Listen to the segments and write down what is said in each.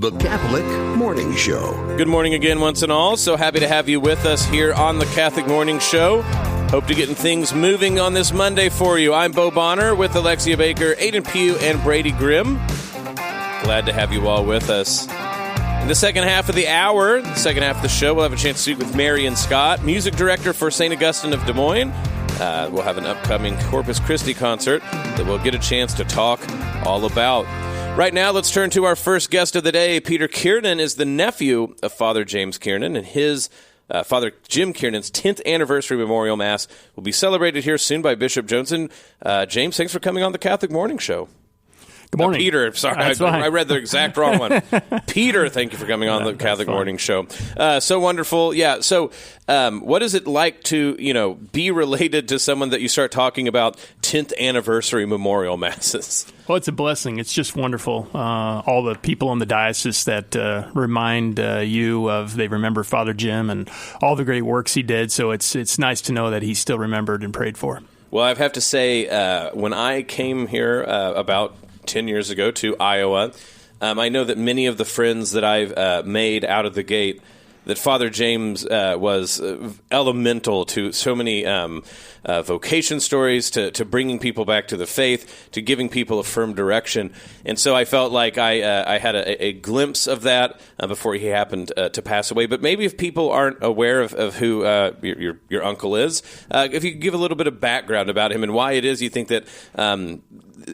The Catholic Morning Show. Good morning again, once and all. So happy to have you with us here on the Catholic Morning Show. Hope to getting things moving on this Monday for you. I'm Bo Bonner with Alexia Baker, Aidan Pugh, and Brady Grimm. Glad to have you all with us. In the second half of the hour, the second half of the show, we'll have a chance to speak with Marion Scott, music director for St. Augustine of Des Moines. We'll have an upcoming Corpus Christi concert that we'll get a chance to talk all about. Right now, let's turn to our first guest of the day. Peter Kiernan is the nephew of Father James Kiernan, and his Father Jim Kiernan's 10th anniversary memorial mass will be celebrated here soon by Bishop Johnson. James, thanks for coming on the Catholic Morning Show. Good morning. Peter, sorry, I read the exact wrong one. Peter, thank you for coming on the Catholic Morning Show. So wonderful. Yeah, so what is it like to, be related to someone that you start talking about 10th anniversary memorial masses? Well, it's a blessing. It's just wonderful. All the people in the diocese that remind you of, they remember Father Jim and all the great works he did. So it's nice to know that he's still remembered and prayed for. Well, I have to say, when I came here about 10 years ago to Iowa, I know that many of the friends that I've made out of the gate, that Father James was elemental to so many vocation stories, to bringing people back to the faith, to giving people a firm direction. And so I felt like I had a glimpse of that before he happened to pass away. But maybe if people aren't aware of who your uncle is, if you could give a little bit of background about him and why it is you think that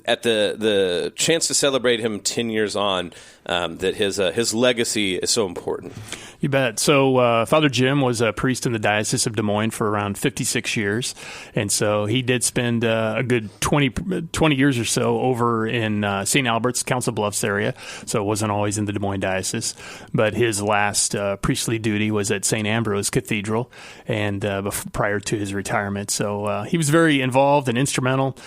at the chance to celebrate him 10 years on, that his legacy is so important. You bet. So Father Jim was a priest in the Diocese of Des Moines for around 56 years. And so he did spend a good 20 years or so over in St. Albert's, Council Bluffs area. So it wasn't always in the Des Moines Diocese. But his last priestly duty was at Saint Ambrose Cathedral and prior to his retirement. So he was very involved and instrumental.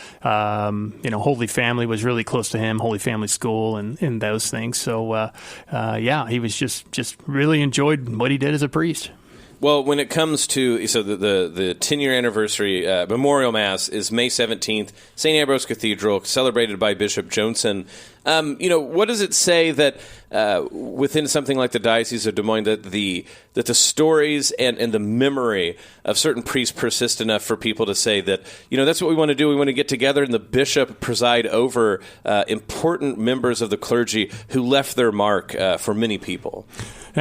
Holy Family was really close to him, Holy Family School and those things. So, he was just really enjoyed what he did as a priest. Well, when it comes to the 10-year anniversary memorial mass is May 17th, St. Ambrose Cathedral, celebrated by Bishop Johnson. What does it say that within something like the Diocese of Des Moines that the stories and the memory of certain priests persist enough for people to say that, that's what we want to do. We want to get together and the bishop preside over important members of the clergy who left their mark for many people?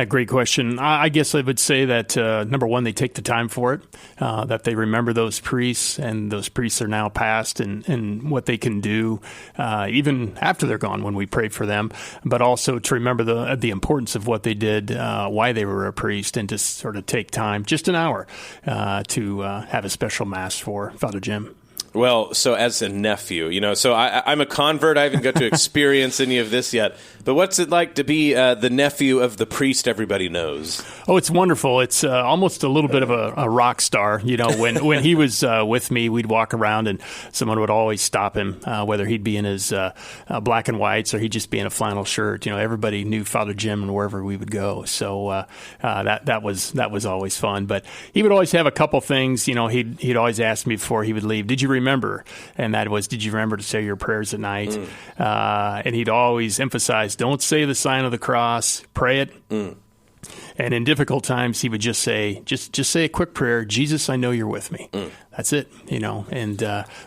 Great question. I guess I would say that, number one, they take the time for it, that they remember those priests, and those priests are now past and what they can do even after they're gone when we pray for them, but also to remember the importance of what they did, why they were a priest, and to sort of take time, just an hour, to have a special mass for Father Jim. Well, so as a nephew, so I'm a convert. I haven't got to experience any of this yet. But what's it like to be the nephew of the priest everybody knows? Oh, it's wonderful. It's almost a little bit of a rock star. When he was with me, we'd walk around and someone would always stop him, whether he'd be in his black and whites or he'd just be in a flannel shirt. Everybody knew Father Jim and wherever we would go. So that was always fun. But he would always have a couple things. He'd always ask me before he would leave, "Did you remember?" And that was, "Did you remember to say your prayers at night?" And he'd always emphasize, "Don't say the sign of the cross, pray it." And in difficult times, he would just say a quick prayer, "Jesus, I know you're with me." That's it, And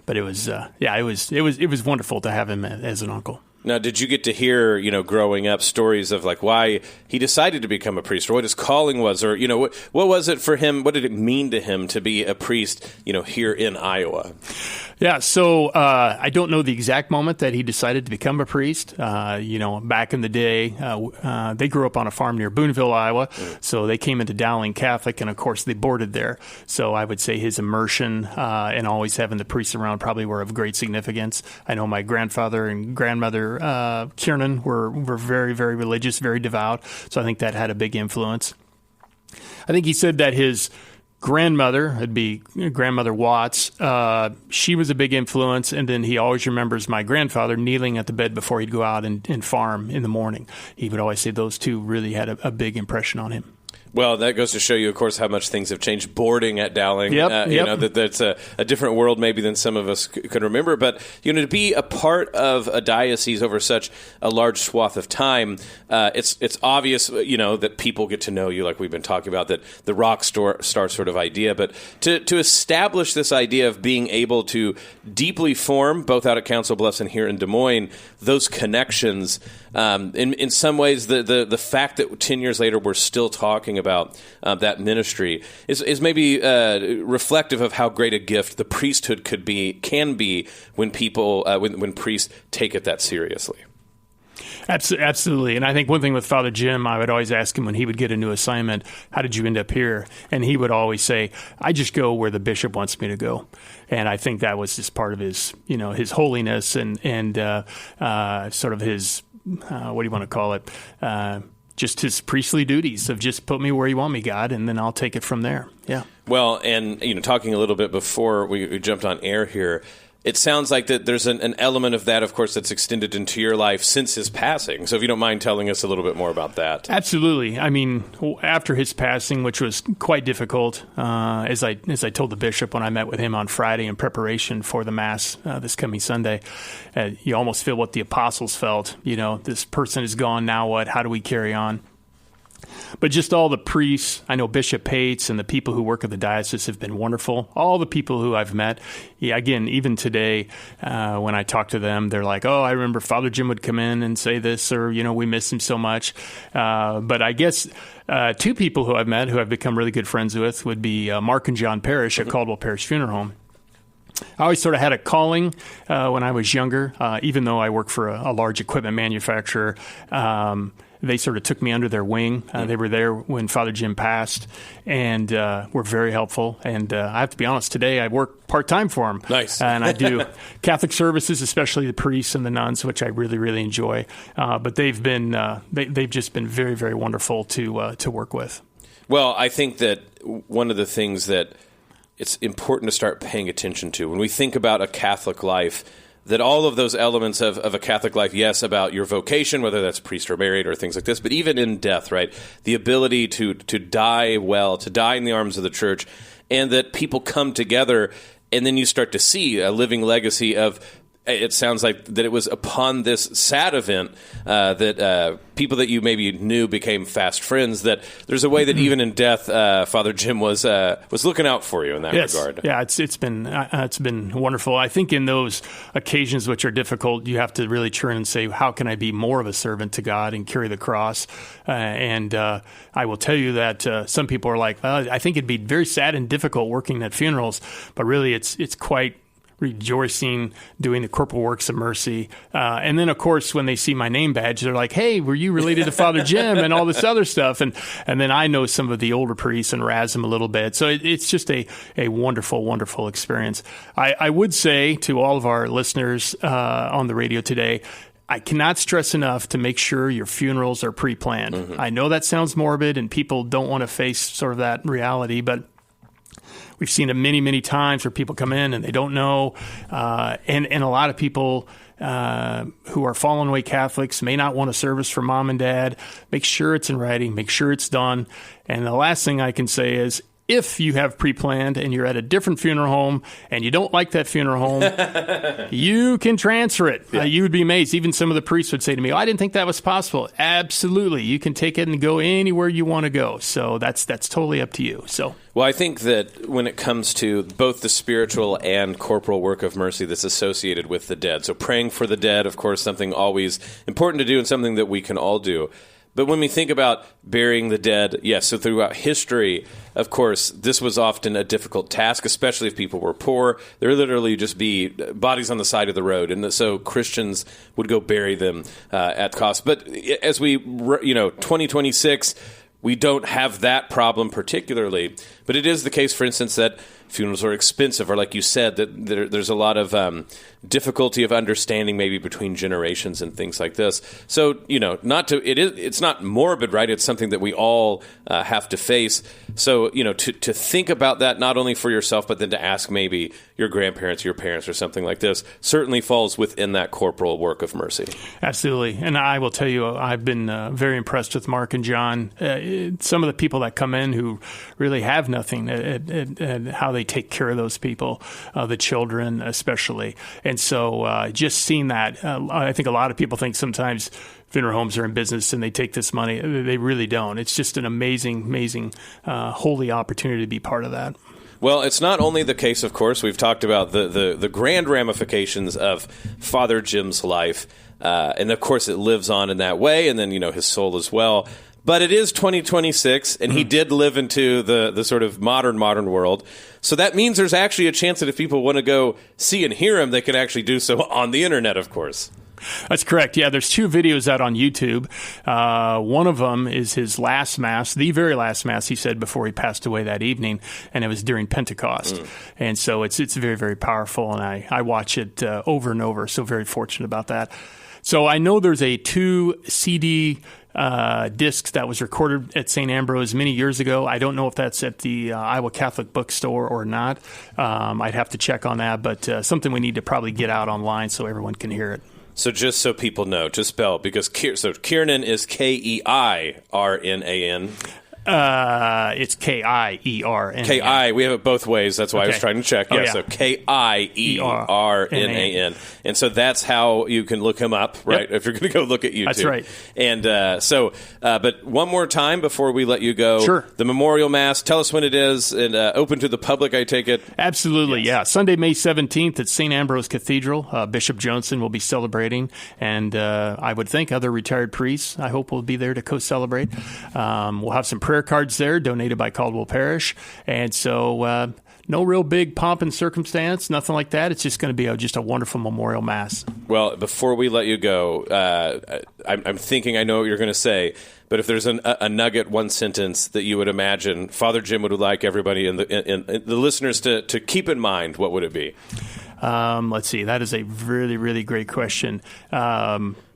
but it was it was wonderful to have him as an uncle. Now, did you get to hear, growing up, stories of like why he decided to become a priest, or what his calling was, or what was it for him? What did it mean to him to be a priest, here in Iowa? Yeah, so I don't know the exact moment that he decided to become a priest. Back in the day, they grew up on a farm near Boonville, Iowa, so they came into Dowling Catholic, and of course they boarded there. So I would say his immersion and always having the priests around probably were of great significance. I know my grandfather and grandmother, Kiernan, were very, very religious, very devout, so I think that had a big influence. I think he said that his grandmother, it'd be Grandmother Watts, she was a big influence, and then he always remembers my grandfather kneeling at the bed before he'd go out and farm in the morning. He would always say those two really had a big impression on him. Well, that goes to show you, of course, how much things have changed. Boarding at Dowling, that's a different world maybe than some of us can remember. But to be a part of a diocese over such a large swath of time, it's obvious, that people get to know you, like we've been talking about, that the rock star sort of idea. But to establish this idea of being able to deeply form, both out at Council Bluffs and here in Des Moines, those connections. In some ways, the fact that 10 years later we're still talking about that ministry is maybe reflective of how great a gift the priesthood can be when people when priests take it that seriously. Absolutely. And I think one thing with Father Jim, I would always ask him when he would get a new assignment, how did you end up here? And he would always say, I just go where the bishop wants me to go. And I think that was just part of his, his holiness and sort of his, what do you want to call it? Just his priestly duties of just put me where you want me, God, and then I'll take it from there. Yeah. Well, and, talking a little bit before we jumped on air here, it sounds like that there's an element of that, of course, that's extended into your life since his passing. So if you don't mind telling us a little bit more about that. Absolutely. I mean, after his passing, which was quite difficult, as I told the bishop when I met with him on Friday in preparation for the Mass this coming Sunday, you almost feel what the apostles felt. This person is gone, now what? How do we carry on? But just all the priests, I know Bishop Pates and the people who work at the diocese have been wonderful. All the people who I've met, again, even today, when I talk to them, they're like, oh, I remember Father Jim would come in and say this, or, we miss him so much. But I guess two people who I've met who I've become really good friends with would be Mark and John Parrish at Caldwell Parish Funeral Home. I always sort of had a calling when I was younger, even though I work for a large equipment manufacturer. They sort of took me under their wing. They were there when Father Jim passed and were very helpful. And I have to be honest, today I work part-time for them. Nice. And I do Catholic services, especially the priests and the nuns, which I really, really enjoy. But they've been they've just been very, very wonderful to work with. Well, I think that one of the things that it's important to start paying attention to when we think about a Catholic life, that all of those elements of a Catholic life, yes, about your vocation, whether that's priest or married or things like this, but even in death, right? The ability to die well, to die in the arms of the church, and that people come together, and then you start to see a living legacy of, it sounds like that it was upon this sad event that people that you maybe knew became fast friends, that there's a way that even in death, Father Jim was looking out for you in that regard. Yeah, it's been wonderful. I think in those occasions which are difficult, you have to really turn and say, how can I be more of a servant to God and carry the cross? And I will tell you that some people are like, I think it'd be very sad and difficult working at funerals, but really it's quite rejoicing, doing the corporal works of mercy. And then, of course, when they see my name badge, they're like, hey, were you related to Father Jim and all this other stuff? And then I know some of the older priests and razz them a little bit. So it's just a wonderful, wonderful experience. I would say to all of our listeners on the radio today, I cannot stress enough to make sure your funerals are pre-planned. Mm-hmm. I know that sounds morbid and people don't want to face sort of that reality, but we've seen it many, many times where people come in and they don't know. And a lot of people who are fallen away Catholics may not want a service for mom and dad. Make sure it's in writing. Make sure it's done. And the last thing I can say is, if you have pre-planned and you're at a different funeral home and you don't like that funeral home, you can transfer it. Yeah. You would be amazed. Even some of the priests would say to me, I didn't think that was possible. Absolutely. You can take it and go anywhere you want to go. So that's totally up to you. So. Well, I think that when it comes to both the spiritual and corporal work of mercy that's associated with the dead, so praying for the dead, of course, something always important to do and something that we can all do. But when we think about burying the dead, yes, so throughout history, of course, this was often a difficult task, especially if people were poor. There would literally just be bodies on the side of the road, and so Christians would go bury them at cost. But as we, 2026, we don't have that problem particularly. But it is the case, for instance, that funerals are expensive, or like you said, that there's a lot of difficulty of understanding maybe between generations and things like this. So, it's not morbid, right? It's something that we all have to face. So, to think about that, not only for yourself, but then to ask maybe your grandparents, your parents, or something like this, certainly falls within that corporal work of mercy. Absolutely. And I will tell you, I've been very impressed with Mark and John. Some of the people that come in who really have nothing, and how they take care of those people, the children especially. And so just seeing that, I think a lot of people think sometimes funeral homes are in business and they take this money. They really don't. It's just an amazing, holy opportunity to be part of that. Well, it's not only the case, of course. We've talked about the grand ramifications of Father Jim's life. And, of course, it lives on in that way, and then, his soul as well. But it is 2026, and he did live into the sort of modern world. So that means there's actually a chance that if people want to go see and hear him, they can actually do so on the internet, of course. That's correct. Yeah, there's 2 videos out on YouTube. One of them is his last Mass, the very last Mass he said before he passed away that evening, and it was during Pentecost. And so it's very, very powerful, and I watch it over and over, so very fortunate about that. So I know there's a 2 CD discs that was recorded at Saint Ambrose many years ago. I don't know if that's at the Iowa Catholic Bookstore or not. I'd have to check on that, but something we need to probably get out online so everyone can hear it. So just so people know, to spell, because Kiernan is Kiernan. It's Kiernan. Ki, we have it both ways. That's why I was trying to check. Yeah, so Kiernan. And so that's how you can look him up, right? If you're going to go look at YouTube. That's right. And but one more time before we let you go. Sure. The Memorial Mass, tell us when it is, and open to the public, I take it. Absolutely, yeah. Sunday, May 17th at Saint Ambrose Cathedral. Bishop Johnson will be celebrating, and I would think other retired priests, I hope, will be there to co-celebrate. We'll have some prayer cards there donated by Caldwell Parish, and so no real big pomp and circumstance, nothing like that. It's just going to be just a wonderful memorial Mass. Well, before we let you go, I'm thinking I know what you're going to say, but if there's a nugget, one sentence that you would imagine Father Jim would like everybody and the listeners to keep in mind, what would it be? Let's see. That is a really, really great question.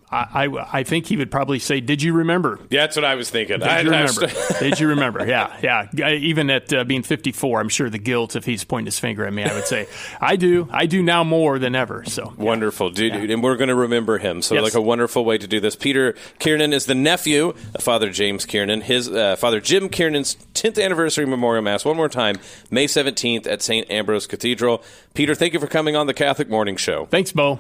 I think he would probably say, "Did you remember?" Yeah, that's what I was thinking. Did you remember? Did you remember? Yeah. Even at being 54, I'm sure the guilt, if he's pointing his finger at me, I would say, I do now more than ever. So wonderful, dude, and we're going to remember him. So, like a wonderful way to do this. Peter Kiernan is the nephew of Father James Kiernan. His Father Jim Kiernan's 10th anniversary memorial Mass. One more time, May 17th at Saint Ambrose Cathedral. Peter, thank you for coming on the Catholic Morning Show. Thanks, Bo.